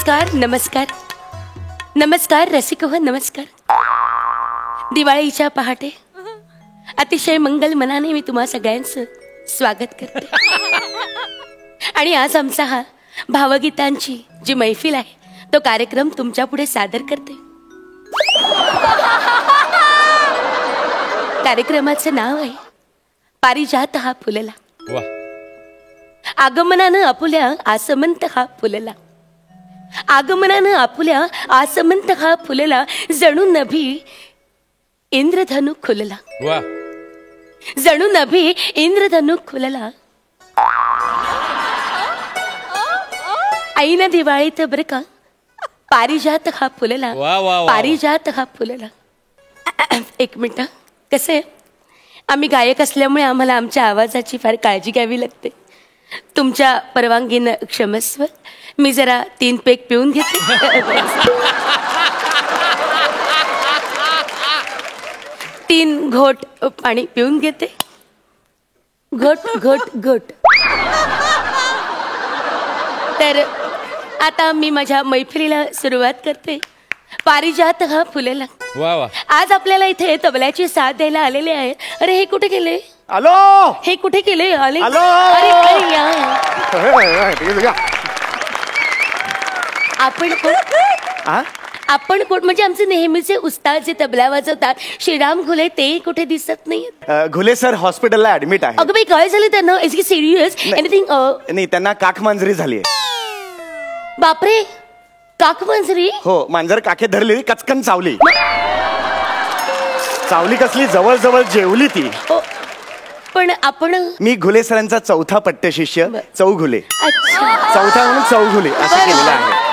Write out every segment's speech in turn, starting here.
नमस्कार नमस्कार नमस्कार रसिक हो नमस्कार. दिवाळीच्या पहाटे अतिशय मंगल मनाने मी तुम्हा सगळ्यांचं स्वागत करते. आणि आज आमचा हा भावगीतांची जी मैफिल आहे तो कार्यक्रम तुमच्या पुढे सादर करते. कार्यक्रमाचं नाव आहे पारिजात हा फुलला. आगमनानं आपुल्या आसमंत हा फुलला. आगमनानं आपुल्या आसमंत हा फुलला. जणू नभी इंद्रधनु खुलला. जणू नभी इंद्रधनु खुलला. ऐन दिवाळीत बर का पारिजात हा फुलला. पारिजात हा फुलला. एक मिनिट. कसं आहे आम्ही गायक असल्यामुळे आम्हाला आमच्या आवाजाची फार काळजी घ्यावी लागते. तुमच्या परवानगीनं क्षमस्व. मी जरा 3 पेग पिऊन घेते. 3 घोट पाणी पिऊन घेते. घोट घोट घोट. तर आता मी माझ्या मैफिलीला सुरुवात करते. पारिजात हा फुलला. आज आपल्याला इथे तबल्याची साथ द्यायला आलेले आहे. अरे हे कुठे गेले? हॅलो. हे कुठे गेले? आले. हॅलो. अरे या. आपण कोण? आपण कोण म्हणजे आमचे नेहमीचे उस्ताद जे तबला वाजवतात श्रीराम घुले ते कुठे दिसत नाहीत. घुले सर हॉस्पिटलला ऍडमिट आहे. अगं बाई काय झालं त्यांना? Is it serious anything? नाही त्यांना काखमांजरी झाली. बापरे काखमांजरी? हो मांजर काखे धरली कचकन चावली. चावली कसली जवळ जवळ जेवली ती. पण आपण मी घुले सरांचा चौथा पट्टशिष्य चौघुले. अच्छा. चौथा म्हणून चौघुले असं केलेलं आहे.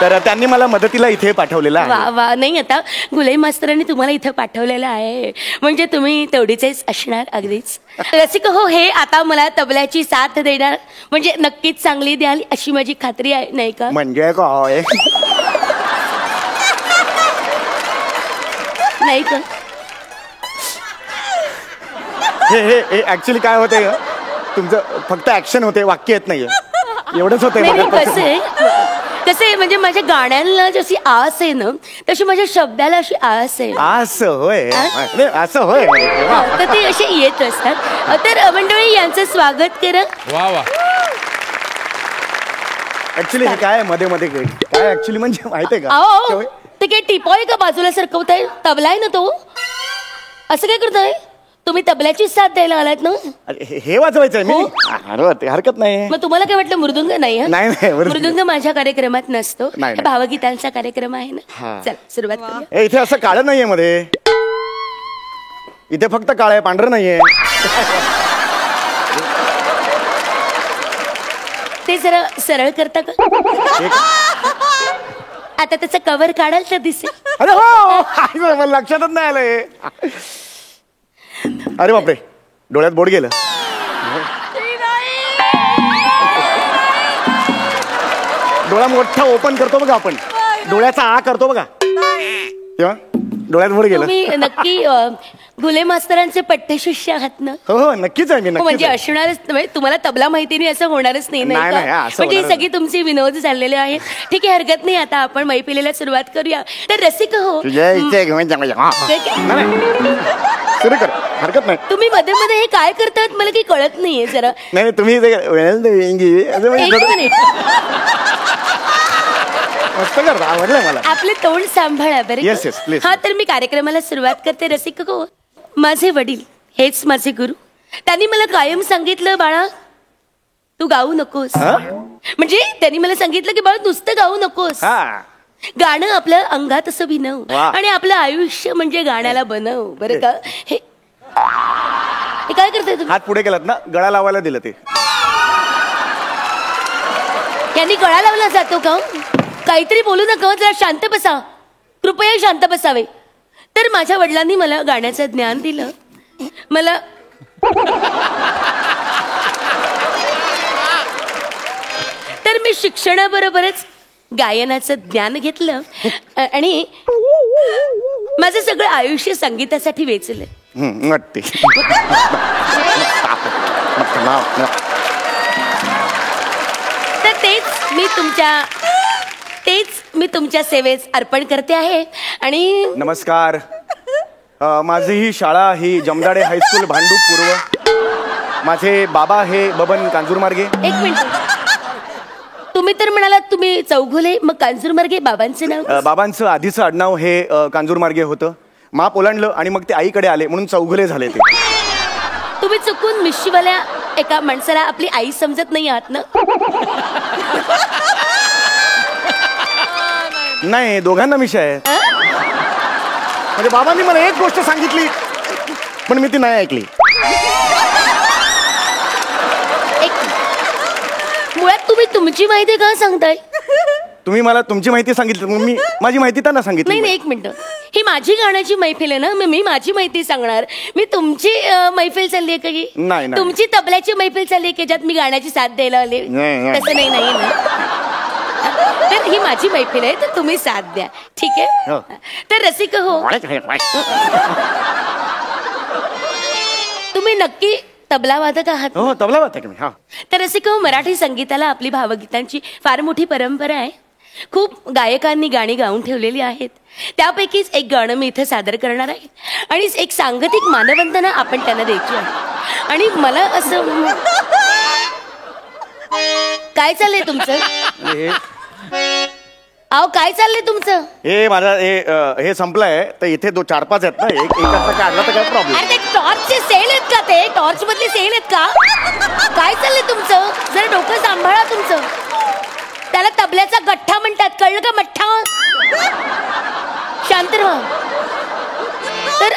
तर त्यांनी मला मदतीला इथे पाठवलेलं आहे. वा वा. नाही आता घुले मास्तरांनी तुम्हाला इथं पाठवलेलं आहे म्हणजे तुम्ही तेवढीच असणार. अगदीच रसिक हो. हे आता मला तबल्याची साथ देणार म्हणजे नक्कीच चांगली द्याल अशी माझी खात्री आहे नाही का? म्हणजे काय नाही का? हे ऍक्च्युली काय होते तुमचं फक्त ऍक्शन होते वाक्य येत नाहीये एवढंच होते. कसं आहे म्हणजे माझ्या गाण्यांना जशी आस आहे ना तशी माझ्या शब्दाला अशी आस आहे. असं होय. असं होय. तर ते असे येत असतात. तर मंडळी यांचं स्वागत करा. ऍक्च्युली हे काय मध्ये मध्ये काय ऍक्च्युली म्हणजे माहितीये का? ते काय टिपॉय का बाजूला सरकवताय? तबला आहे ना तो. असं काय करताय तुम्ही? तबल्याची साथ द्यायला आलात ना? हे वाजवायचंय मी. हरकत नाही. मग तुम्हाला काय वाटलं मृदुंग नाही? नाही मृदुंग माझ्या कार्यक्रमात नसतो. भावगीतांचा कार्यक्रम आहे ना. चल सुरुवात करूया. इथे असं काळं नाहीये मध्ये. इथे फक्त काळं आहे पांढरं नाहीये. ते जरा सरळ करता का? आता त्याचं कव्हर काढाल तर दिसेल. अरे हो मला लक्षातच नाही आलंय. अरे बापरे डोळ्यात बोट गेलं. डोळा मोठा ओपन करतो बघा आपण. डोळ्याचा आ करतो बघा तेव्हा डोळ्यात बोट गेलं. तुम्ही नक्की घुले मास्तरांचे पट्टशिष्य आहात ना? हो नक्कीच आहे मी. म्हणजे असणारच. तुम्हाला तबला माहिती नाही असं होणारच नाही म्हणजे ही सगळी तुमची विनोद झालेले आहेत. ठीक आहे हरकत नाही. आता आपण मैफिलीला सुरुवात करूया. तर रसिक हो सुरू कर हरकत नाही. तुम्ही मध्ये मध्ये हे काय करतात मला काही कळत नाहीये जरा. नाही तुम्ही मस्त करता. आवडलं मला. आपले तोंड सांभाळा बरं. हा तर मी कार्यक्रमाला सुरुवात करते. रसिक हो माझे वडील हेच माझे गुरु. त्यांनी मला कायम सांगितलं बाळा तू गाऊ नकोस. म्हणजे त्यांनी मला सांगितलं की बाळा नुसतं गाऊ नकोस. गाणं आपल्या अंगात असं भिनव आणि आपलं आयुष्य म्हणजे गाण्याला बनव बरं का. हे काय करताय तुम्ही? हात पुढे केलात ना गळा लावायला दिलं ते. यांनी गळा लावला जातो का? काहीतरी बोलू नका. जरा शांत बसा. कृपया शांत बसावे. तर माझ्या वडिलांनी मला गाण्याचं ज्ञान दिलं. मला तर मी शिक्षणाबरोबरच गायनाचं ज्ञान घेतलं आणि माझं सगळं आयुष्य संगीतासाठी वेचलं. तर तेच मी तुमच्या तेच मी तुमच्या सेवेस अर्पण करते आहे. आणि नमस्कार. माझी ही शाळा ही जमदाडे हायस्कूल भांडूप पूर्व. माझे बाबा हे बबन कांजूरमार्गे. एक मिनिट, तुम्ही तर म्हणालात तुम्ही चौघुले, मग कांजूरमार्गे बाबांचं नाव? बाबांचं आधीचं आडनाव हे कांजूरमार्गे होतं. माप ओलांडलं आणि मग ते आईकडे आले म्हणून चौघुले झाले ते. तुम्ही चुकून मिशीवाल्या एका माणसाला आपली आई समजत नाही आहात ना? नाही, दोघांना मिशा आहे. म्हणजे बाबांनी मला एक गोष्ट सांगितली पण मी ती नाही ऐकली. मुळात तुम्ही तुमची माहिती का सांगताय? तुम्ही मला तुमची माहिती सांगितली, मग मी माझी माहिती त्यांना सांगितली. नाही, एक मिनिट, ही माझी गाण्याची मैफिल आहे ना, मी माझी माहिती सांगणार. मी तुमची मैफिल चालली आहे का ही? नाही. तुमची तबल्याची मैफिल चालली आहे की ज्यात मी गाण्याची साथ द्यायला आले? तसं नाही ना. तर ही माझी मैफिल आहे, तर तुम्ही साथ द्या, ठीक आहे? तर रसिक हो, तुम्ही नक्की तबला वादक आहात? हो, तबला वादक मी. हा. तर रसिक हो, मराठी संगीताला आपली भावगीतांची फार मोठी परंपरा आहे. खूप गायकांनी गाणी गाऊन ठेवलेली आहेत. त्यापैकीच एक गाणं मी इथे सादर करणार आहे आणि एक सांगतिक मानवंदना आपण त्यांना द्यायची आहे. आणि मला असं, काय चाललंय तुमचं? अहो, काय चाललंय तुमचं? हे माझा हे संपलंय, तर इथे 4-5 आहेत ना, एकाचा काढला तर काय प्रॉब्लेम? अरे, ते टॉर्चचे सेल आहेत का? ते टॉर्च मधले सेल आहेत का? काय चाललंय तुमचं? जरा डोकं सांभाळा तुमचं. त्याला तबल्याचा गठ्ठा म्हणतात, कळलं का? मठ्ठा. शांत राहा. तर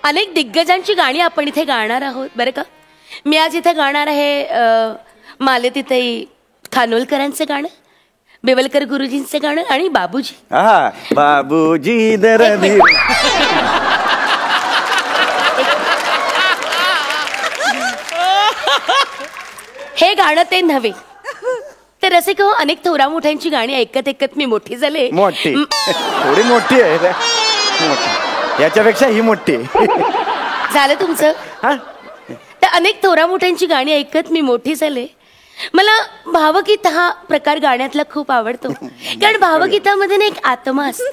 अनेक दिग्गजांची गाणी आपण इथे गाणार आहोत बरं का. मी आज इथे गाणार आहे मालतीताई खानोलकरांचं गाणं, बेवलकर गुरुजींचं गाणं आणि बाबूजी. बाबूजी दरदी. हे गाणं ते नव्हे. तर असे हो, अनेक थोरा मोठ्यांची गाणी ऐकत ऐकत मी मोठी झाले. मोठी थोडी मोठी आहे, याच्यापेक्षा ही मोठी झालं तुमचं. तर अनेक थोरा मोठ्यांची गाणी ऐकत मी मोठी झाले. मला भावगीत हा प्रकार गाण्यातला खूप आवडतो, कारण भावगीतामध्ये ना एक आत्मा असतो.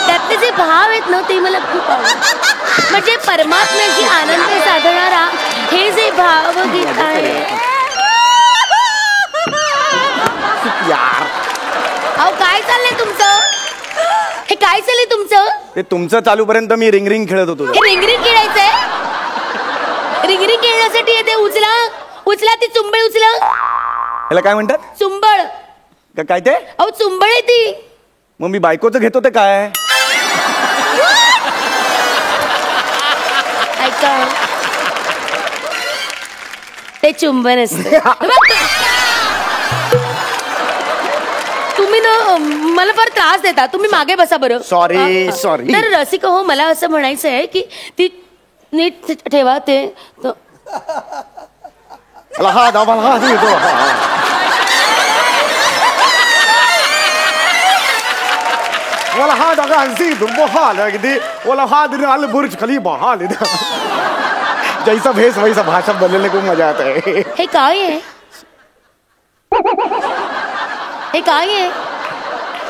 त्यातले जे भाव आहेत ना, ते मला खूप आवडतात. म्हणजे परमात्म्याची आनंद साधणारा हे जे भावगीत आहे. अहो, काय चाललंय तुमचं? हे काय चाललंय तुमचं? ते तुमचं चालूपर्यंत मी रिंग खेळत होतो. हे रिंग खेळायचंय? रिंग खेळण्यासाठी येते. उचला ती चुंबळ, उचला. याला काय म्हणतात? चुंबळ. काय ते? अहो, चुंबळ आहे ती. मग मी बायकोचं घेतो ते काय? ऐका, ते चुंबन असतं. तुम्ही ना मला फार त्रास देता. तुम्ही मागे बसा बरं. सॉरी. तर रसिक हो, मला असं म्हणायचं आहे की ती नीट ठेवा ते. बुर्ज खलीफा हाल जैसा भेस वैसा भाषा बोलने को मजा आता है. हे काय आहे? हे काय आहे?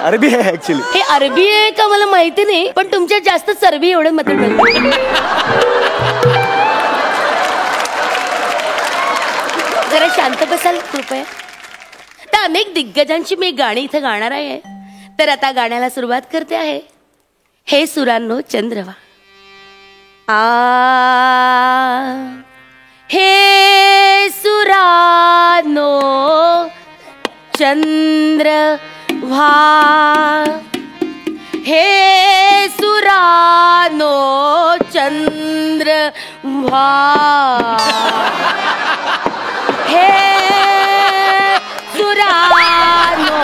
अरबी आहे ऍक्च्युली. हे अरबी आहे का मला माहिती नाही, पण तुमच्यात जास्त चरबी एवढं मत. जरा शांत बसाल कृपया. तर अनेक दिग्गजांची मी गाणी इथे गाणार आहे. तर आता गाण्याला सुरुवात करते आहे. हे सुरांनो चंद्रवा. हे सुरांनो चंद्रवा. हे सुरांनो चंद्रवा. हे सुरानो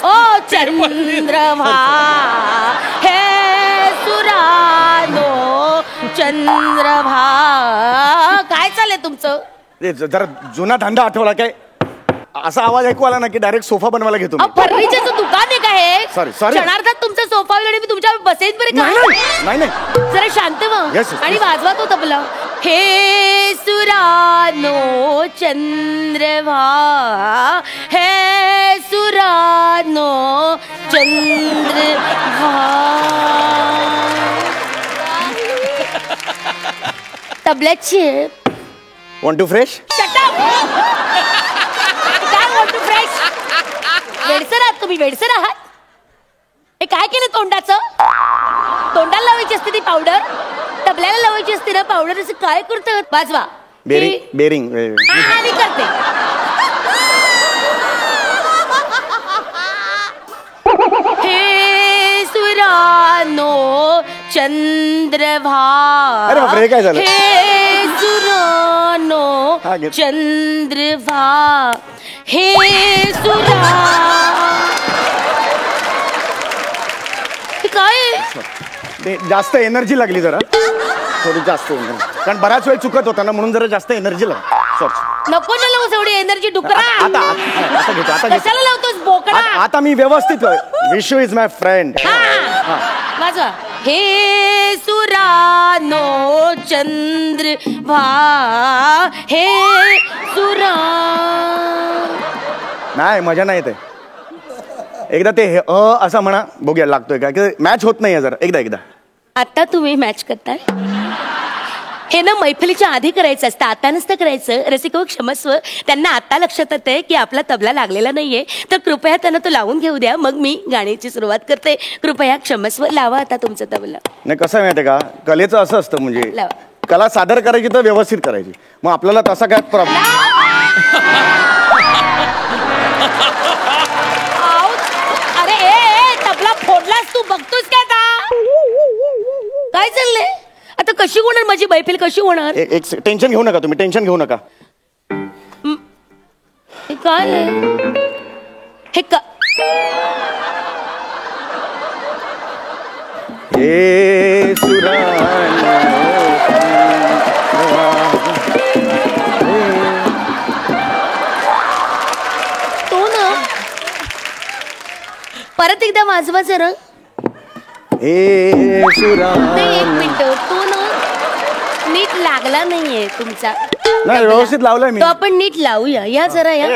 ओ चंद्रभा. हे सुरानो चंद्रभा. काय चाललंय तुमचं? जरा जुना धंदा आठवला काय? असा आवाज ऐकू आला ना की डायरेक्ट सोफा बनवायला घेतो. फर्निचरचं दुकान आहे का हे? सॉरी क्षणार्धात तुमचा सोफा आणि मी तुमच्या बसेत बरे का? नाही. जरा शांत व्हा Yes, yes, आणि please. वाजवा तो तबला. हे सुरानो चंद्रभा, हे सुरानो चंद्रभा. तबल्याची want to fresh? काय वॉन्ट टू फ्रेश? वेडसर आहात तुम्ही, वेडसर आहात. हे काय केलं तोंडाचं? तोंडाला लावायची असते ती पावडर, तबल्याला लावायची असते ना पावडर. असं काय करतं? वाजवा. बेरिंग. हा मी करते. हे सुरानो चंद्रभा, अरे बापरे, हे काय झालं? हे सुरानो हा, घे. चंद्रभा, हे सुरा. काय ते जास्त एनर्जी लागली जरा, थोडी जास्त एनर्जी, कारण बराच वेळ चुकत होता ना, म्हणून जरा जास्त एनर्जी लागली. सॉरी. नको ना लावूस एवढी एनर्जी डुकरा. आता घेतो, आता घेतो. कशाला लावतोस बोकडा? आता मी व्यवस्थित. Vishu is my friend. वाजवा. हे सुरानो चंद्रभा, हे सुरा. नाही, मजा नाही येते. एकदा ते असं म्हणा, बघूया लागतोय का. मॅच होत नाहीये जरा. एकदा आता तुम्ही मॅच करताय. हे ना मैफिलीच्या आधी करायचं असतं, आता नसतं करायचं. रसिको क्षमस्व, त्यांना आता लक्षात येते की आपला तबला लागलेला नाहीये, तर कृपया त्यांना तो लावून घेऊ द्या, मग मी गाण्याची सुरुवात करते. कृपया क्षमस्व, लावा आता तुमचा तबला. नाही, कसं आहे माहितीये का, कलेचं असं असतं, म्हणजे लावा. कला सादर करायची तर व्यवस्थित करायची. मग आपल्याला तसा काय प्रॉब्लेम. अरे ए, तबला फोडलास तू, बघतोस काय आता? काय चाललंय आता? कशी होणार माझी मैफिल, कशी होणार? एक टेन्शन घेऊ नका तुम्ही, टेन्शन घेऊ नका. हे काय आहे? हे का? हे तो ना परत एकदा वाजवा जरा. हे सुरा. नाही, एक मिनिट. तो ना नीट लागला नाहीये तुमचा. नाही, व्यवस्थित लावलाय मी. तो आपण नीट लावूया. या जरा, या